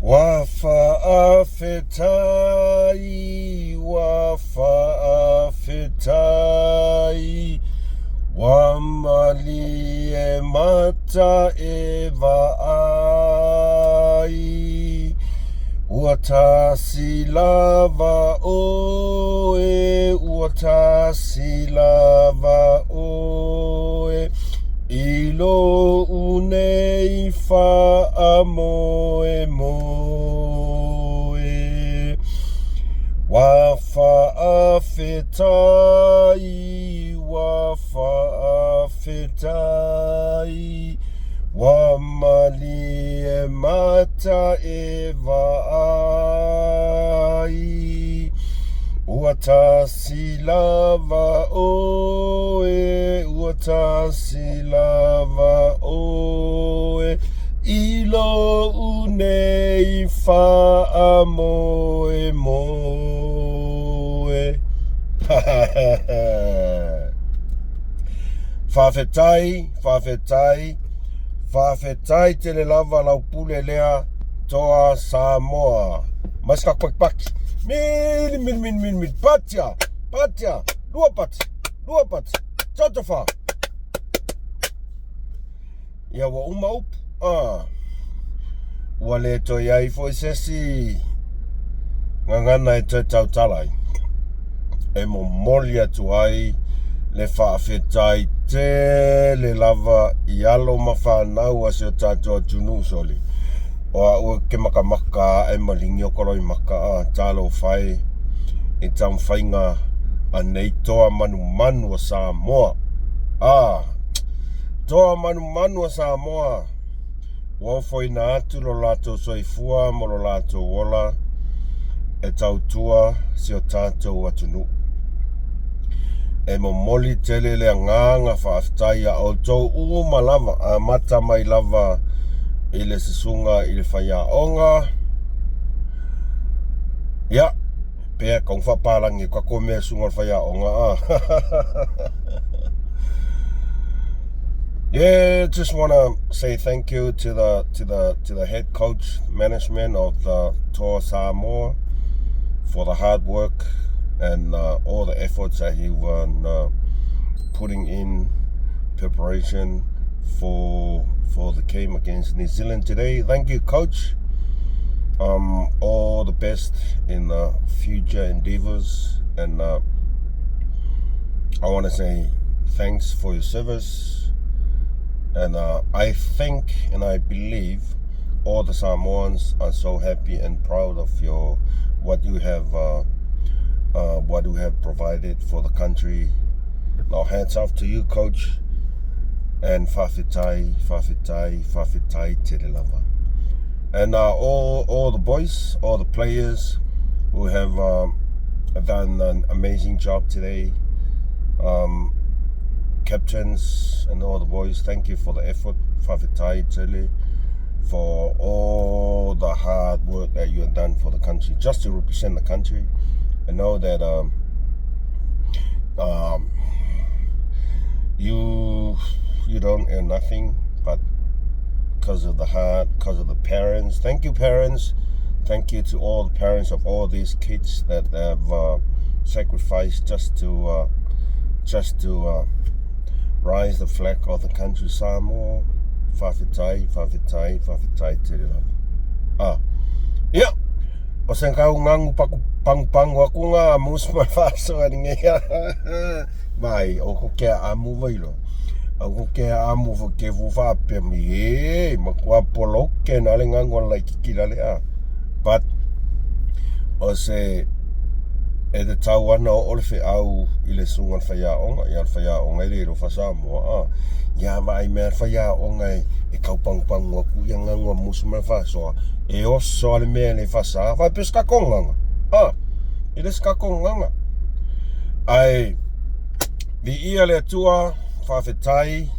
Wa fa'afetai, wa fa'afetai, wa mali e mata e va'ai, ua tasi lava oe, ua tasi lava oe, ilo unei fa'a moe moe. Wa fa'afetai, wa fa'afetai, wa mali e mata e va'ai, ua tasi lava oe, ua tasi lava oe, ilo unei fa'a moe moe. Fa'afetai, fa'afetai, fa'afetai te le lava lau pule lea toa Samoa. Maska kwek paki. Min, patia, dua pati, tatofa. Ia wa uma up, ua le to iai fo sesi, ngangana e te tau talai. E mo moli atu ai, le fa'afetai te le lava I alo mawhanau a se o tātua tunu soli. O ua ke maka e malingi o koroi maka talo whai e tam whainga a nei toa manu a Samoa. Toa manu a Samoa. Wofoi na atu lo lato soifua mo lo lato wola e tautua se o tātou atunu. E mo moli tele le nganga whaafetai a o tau uma lava a mata mai lava I le sisunga I le whaiaonga. Ia, pea kong whapalangi kwa kome sunga le whaiaonga. Yeah, just wanna say thank you to the head coach, management of the Toa Samoa for the hard work and all the efforts that he was putting in preparation for the game against New Zealand today. Thank you, coach. All the best in the future endeavors, and I want to say thanks for your service. And I think and I believe all the Samoans are so happy and proud of what you have provided for the country. Now hats off to you, coach. And fa'afetai te le lava. And all the boys, all the players who have done an amazing job today. Captains and all the boys, thank you for the effort. Fa'afetai tele for all the hard work that you have done for the country, just to represent the country. I know that you don't earn nothing, but because of the heart, because of the parents. Thank you, parents. Thank you to all the parents of all these kids that have sacrificed just to rise the flag of the country Samoa. Fa'afetai te le lava. Yeah. O sen kau ngangu pang aku nga MUSS MA LE FA'ASOA ni ngea. Mai o ko ke amu vailo. O ke amu fo ke fu fa pe mi makua polo ke na le ngangu la kikila le But o se e te tau ana o le au I le sunga le whaiaonga. Ia le whaiaonga I le ro Samoa. Ia vai mea le whaiaonga e kau pang waku ia ngangu MUSS MA LE FA'ASOA. E oso ale mea le whasa. Vai pe skakonganga. I le skakonganga. Ai, vi ia le atua fa'afetai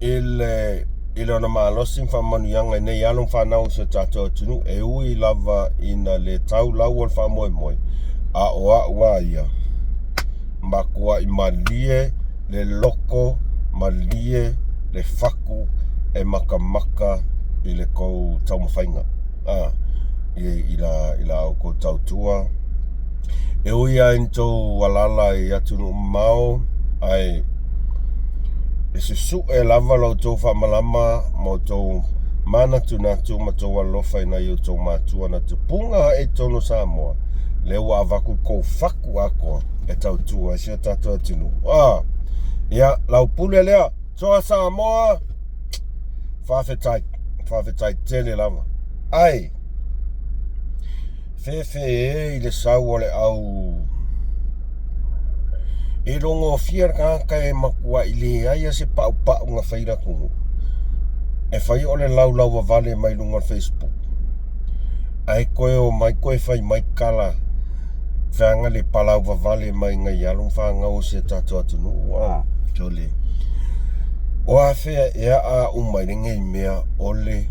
I le ona malosi whamanuianga nei alum whanau se tātou tunu e ui lava ina le tau lau al whamoe. A oa ia. Makua I malie le loko, malie le whaku e maka I le kou taumawhainga. ila o ko tautua e uia into walala i atunu mao ai e se su e lava lau tau whamalama mo tau mana tunatu ma tau alofa ina i o tau matua na te punga e tono Samoa le ua avaku kou faku ako e tautua e sia tatu atunu ia lau pule lea toa Samoa whawhetai tele lava ai fefe e i le sau ole au e rongo fiar kaka e makua i le aia se pau nga whaira kungu e whai ole lau wa vale mai lunga Facebook ai koe o mai koe whai mai kala whanga le palau wa vale mai ngai alung whanga o se tatu atunu tole o a whea ea a umai ngei mea ole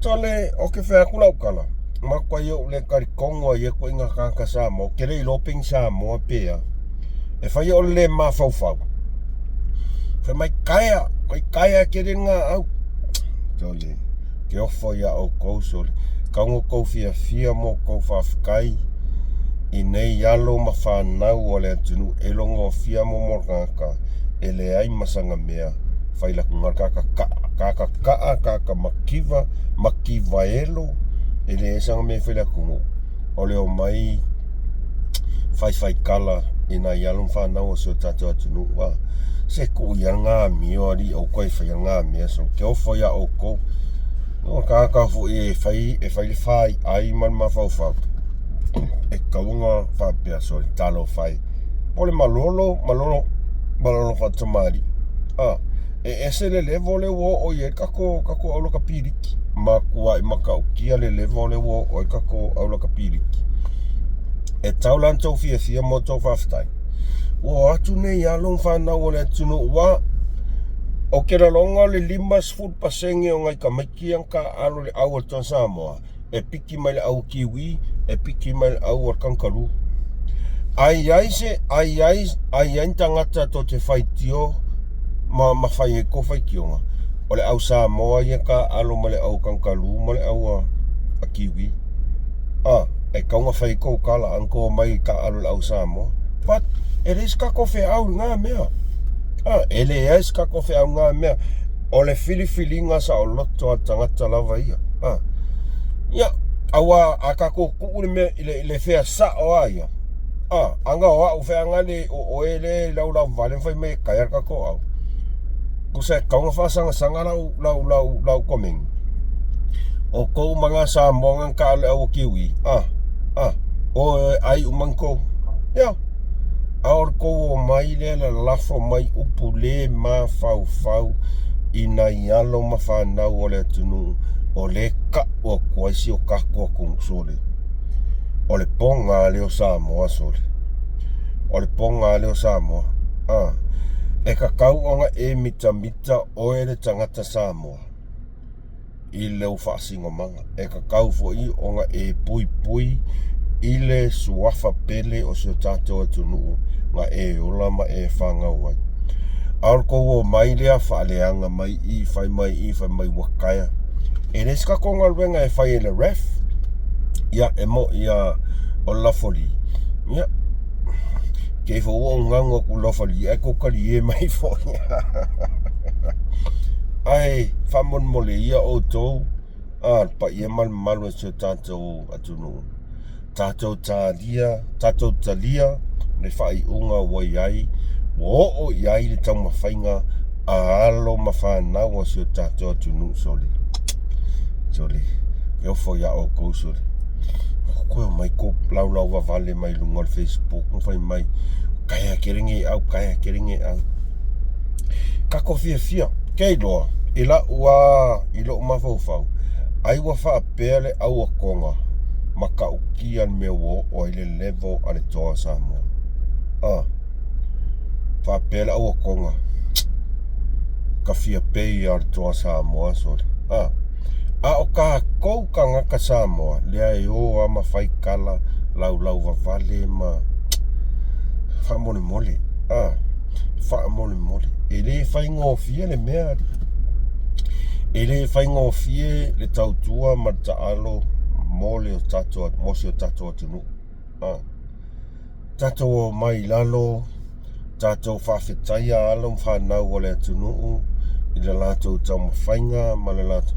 tole o ke whea kulau kala makua yo le karikongo ye ko inga kaka Samoa kere i loping Samoa pea e whai ole le mawhauwhau whai mai kaya kere ngā au tole ke ofo ia o kou sole kaungo kou fia mo kou whawhikai i nei alo ma whanau o le atunu e longo fia mo morgaka e le ai masanga mea whaila kungar kaka makiva elo e le esanga me whaila kungo o leo mai whai kala i na ialum whanau o so tato atunu se ku ia ngā mio ari o koe whai ngā mea so ke ofo ia o kou no kaka fu e whai ai man mawhauwhau e kaunga whapea so talo whai pole malolo whatamari e ese le levo le wo o ye kako aulo kapiriki makua i makau kia le levo le wo o kako aulo kapiriki e taulantou fia mo tau whaftai o atu nei along whanau o le atunu o kera longa le 5% o ngai ka maiki ang ka alo le au o tau Samoa e piki mai le au kiwi e piki mai le au o kankaru ai tangata to te Faikio Mafaia ko Faikio o le au Samoa ia ka alo ma le au kankaru ma le au a kiwi e kaunga Faikio kala anko mai ka alo le au Samoa but it is ka kofe au ngā mea ele es ka kofe au ngā mea o le filifilinga sa o loto a tangata lava ia ia awa a kako kuuri me ile fea sa o aia anga o au fea ngale o ele lau vale fai me kaiar kako au kusa kaunga whasanga sanga lau koming o kou mga Samoa ka ale au kiwi o ai umangko ia aor kou o mai le la lafo mai upu le ma fau ina ialo ma whanau o le atunu o le ka o kuaisi o kako kung sole o le ponga leo Samoa sole o le ponga leo Samoa e kakau onga e mita o e le tangata Samoa i leo whaasingo manga e kakau fo i onga e pui i le suafa pele o se tato atunu nga e ola ma e whangau ai aurko o mai lea whaaleanga mai i whai mai wakaya e reska konga ruenga e whai ele ref ia e mo ia o lafoli ia ke fo o ngango ku lafoli e kokari e mai fo ai whamon mole ia o tou pa ia malu se tato atunu tato talia le whai unga wai ai o iai le tau mawhainga a alo mawhanau o sio tato atunu sole e ofo ia o kou sole koe mai ko lau wa vale mai lunga Facebook whai mai kaya keringe au kako fia kei loa ila ua ilo mawhauwhau ai wa whaapea le au a konga maka ukia me wo o ile level ale toa Samoa whaapea le au a konga ka fia pei ale toa Samoa sole o ka kou ka ngaka Samoa lea e o ama whaikala lau vavale ma whamone mole e le whaingofia le mea Ele faingofie le tautua ma taalo mo le tato mo se tato tunu. Tato mai lalo tato whawhetaia alam whanau o le tunu i le lato tau mawhainga ma le lato.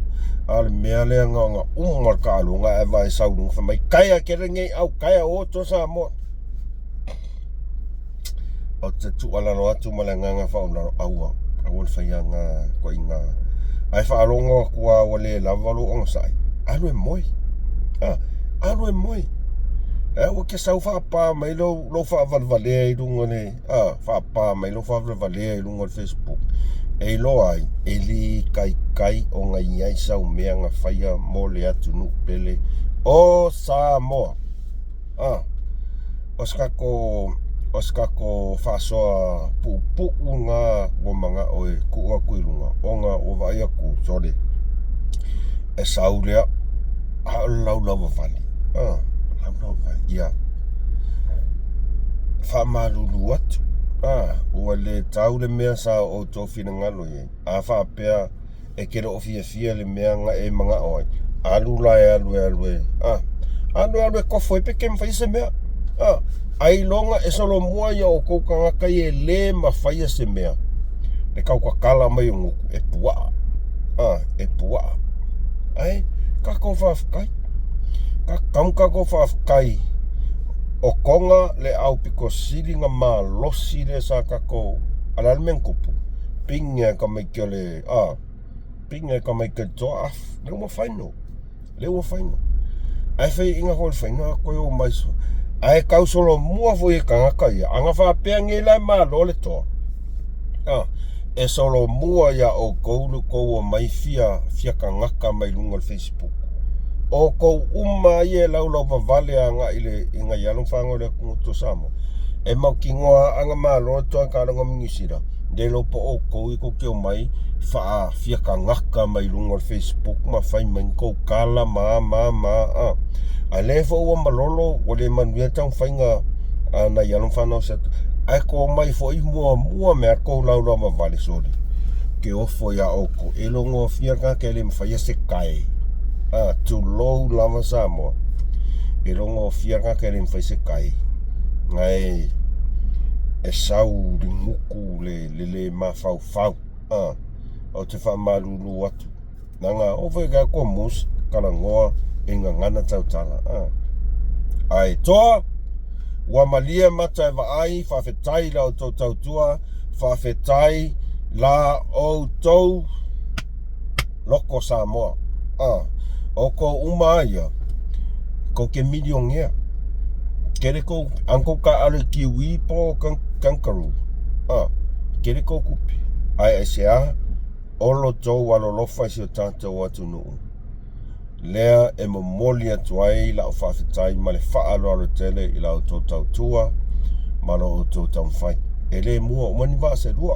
Ale mea lea nga umar ka alunga e vai saurung whamai kaya kerengei au kaya o to sa mo. O te tualalo atu ma le nganga whaunaro aua. Awon whaianga ko inga. Ai whaalonga kua wale lavalo o ngasai. Alo e moi. Alo e moi. O ke sau whaapa mai lo whaavalvalea i runga ne. Whaapa mai lo whaavalvalea i runga Facebook. E lo ai, e li kai o ngai ai sau mea ngā whaia mo le atu nuk pele. O Samoa. Oskako whaasoa pupu ngā wamanga o e kua kuirunga. O ngā o vai aku, sorry. E sau lea, lau vali. Lau vali, ia. Whamaruru atu. Ua le tau le mea sa o tō whina ngalo i. A whaapea e kere o fia le mea nga e mga oi. Alu alue. Alue kofo e peke mwhaise mea. Ai longa e solo mua ia o koukanga e le mawhaia se mea. Le kaukakala mai o nguku. E pua. E pua. Ai, kako whawhkai. Kako whawhkai. O konga le au piko siringa mā losi le sa kako alalmen kupu. Pinga ka mai kia le, pinga ka mai kia toa af. Lewa whaino. Ai whai inga hoi whaino a koe o maiso. Ai kau solo mua fo e kangaka ia. Anga whapea nge lai mā lole toa. E solo mua ia o koulu kou o mai fia kangaka mai lunga Facebook. O kou uma ie lau vavale a nga ile inga yalong whango le kunguto samo. E mau ki ngoa anga maa loa toa kāronga mingisira. De lopo o kou i kou keo mai wha fia kangaka mai lunga Facebook ma whai mai kou kala maa. A lefa ua malolo o le manuia tau whainga na yalong whanau setu. Ai ko mai fo i mua mea kou lau vavale sori. Ke ofo ia oko. E longo fia kake le mwhaia se kai. Tu low lava Samoa. E rongo fianga ke le mwhaise kai. Ngai e sau ringuku le mawhau. O te whamaruru atu. Nanga owe ka ko MUSS karangoa e ngana tautala. Ai toa. Ua malia mata e vaai. Whawhetai la o tau tautua. Whawhetai la o tau loko Samoa. O ko umaia, ko ke miliongea. Kere ko, anko ka ale kiwi po kankaru. Kere ko kupi. Ai sea, olo tau walo lofa si o tātou atu nuu. Lea e momoli atu ai la o whawhetai ma le whaalo alo tele i la o tō tautua, ma lo o tō tau mwhai. E le mua, umani vaa se rua.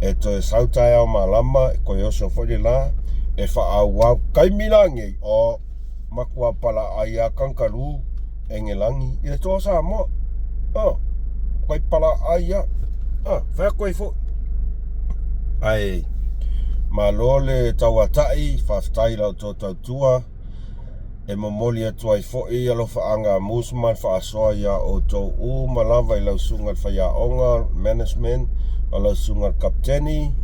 E to e sautai au malama, ko e oso fwere la, e whaawau kaimilangi o makua pala ai a kankaru e ngelangi i le toa Samoa. Kai pala ai a. Whea koe fo. Ai, ma lole tauatai, whaftai lau tō tautua, e momoli atu ai fo i alo whaanga MUSS Ma Le Fa'asoa ia o tō malawa i lau sungal whaiaonga management, o lau sungal kapteni,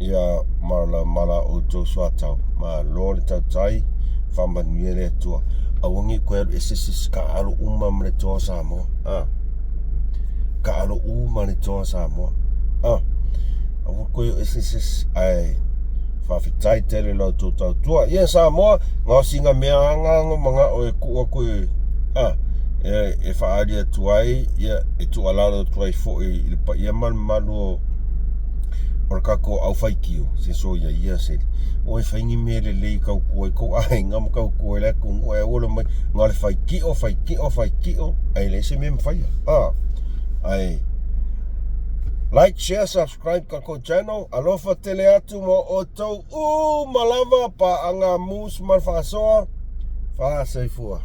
ia mala o tō suatau. Ma lole tautai, whamanuele atua. Awangi koe alu esesis ka alo uma ma le toa Samoa. Ka alo uma le toa Samoa. Awa koe esesis ai whawhitai tele lau tō tautua. Ia Samoa, ngā singa mea angango mga o e kua koe. E whaari atu ai, ia e tu alalo tu ai fo i pa ia malu o Orkako au Faikio, se so ia se. O e whaingi mere lei kau koe, kou ai ngam kau koe le kung e ola mai. Ngā le Faikio, ai le se me mwhaia. Ai. Like, share, subscribe kako channel. Alofa tele atu mo o tau malawa pa anga MUSS Ma Le Fa'asoa. Fa seifua.